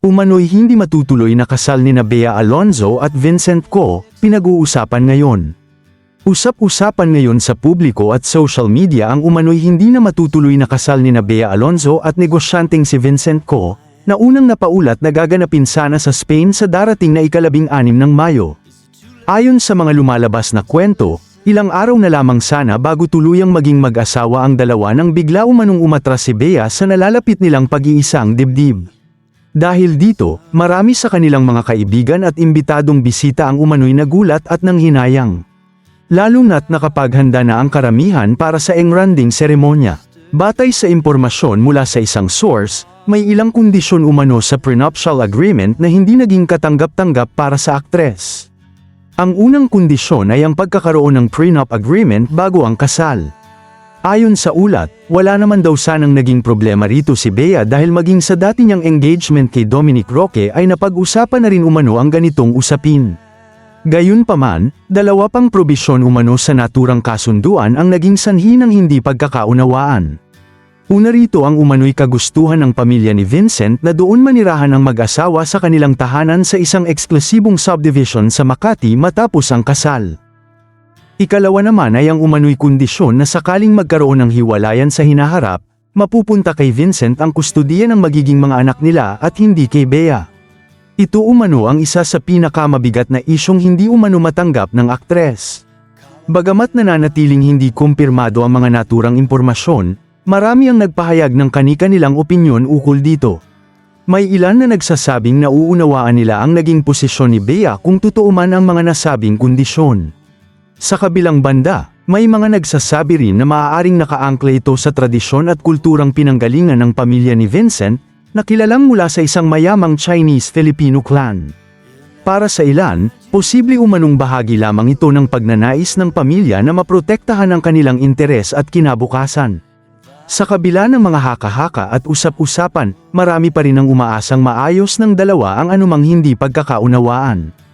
Umano'y hindi matutuloy na kasal nina Bea Alonzo at Vincent Co, pinag-uusapan ngayon. Usap-usapan ngayon sa publiko at social media ang umano'y hindi na matutuloy na kasal nina Bea Alonzo at negosyanteng si Vincent Co, na unang napaulat na gaganapin sana sa Spain sa darating na ika-16 ng Mayo. Ayon sa mga lumalabas na kwento, ilang araw na lamang sana bago tuluyang maging mag-asawa ang dalawa nang bigla umanong umatras si Bea sa nalalapit nilang pag-iisang dibdib. Dahil dito, marami sa kanilang mga kaibigan at imbitadong bisita ang umano'y nagulat at nanghinayang. Lalo na't nakapaghanda na ang karamihan para sa engranding seremonya. Batay sa impormasyon mula sa isang source, may ilang kondisyon umano sa prenuptial agreement na hindi naging katanggap-tanggap para sa aktres. Ang unang kondisyon ay ang pagkakaroon ng prenup agreement bago ang kasal. Ayon sa ulat, wala naman daw sanang naging problema rito si Bea dahil maging sa dati niyang engagement kay Dominic Roque ay napag-usapan na rin umano ang ganitong usapin. Gayunpaman, dalawa pang probisyon umano sa naturang kasunduan ang naging sanhi ng hindi pagkakaunawaan. Una rito ang umano'y kagustuhan ng pamilya ni Vincent na doon manirahan ang mag-asawa sa kanilang tahanan sa isang eksklusibong subdivision sa Makati matapos ang kasal. Ikalawa naman ay ang umano'y kondisyon na sakaling magkaroon ng hiwalayan sa hinaharap, mapupunta kay Vincent ang kustudiya ng magiging mga anak nila at hindi kay Bea. Ito umano ang isa sa pinakamabigat na isyong hindi umano matanggap ng aktres. Bagamat nananatiling hindi kumpirmado ang mga naturang impormasyon, marami ang nagpahayag ng kani-kanilang opinyon ukol dito. May ilan na nagsasabing nauunawaan nila ang naging posisyon ni Bea kung totoo man ang mga nasabing kondisyon. Sa kabilang banda, may mga nagsasabi rin na maaaring nakaangkla ito sa tradisyon at kulturang pinanggalingan ng pamilya ni Vincent, na kilalang mula sa isang mayamang Chinese-Filipino clan. Para sa ilan, posible umanong bahagi lamang ito ng pagnanais ng pamilya na maprotektahan ang kanilang interes at kinabukasan. Sa kabila ng mga haka-haka at usap-usapan, marami pa rin ang umaasang maayos ng dalawa ang anumang hindi pagkakaunawaan.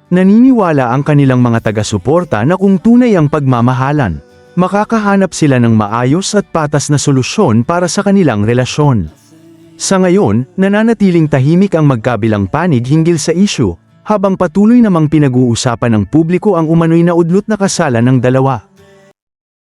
Naniniwala ang kanilang mga taga-suporta na kung tunay ang pagmamahalan, makakahanap sila ng maayos at patas na solusyon para sa kanilang relasyon. Sa ngayon, nananatiling tahimik ang magkabilang panig hinggil sa issue, habang patuloy namang pinag-uusapan ng publiko ang umano'y naudlot na kasalan ng dalawa.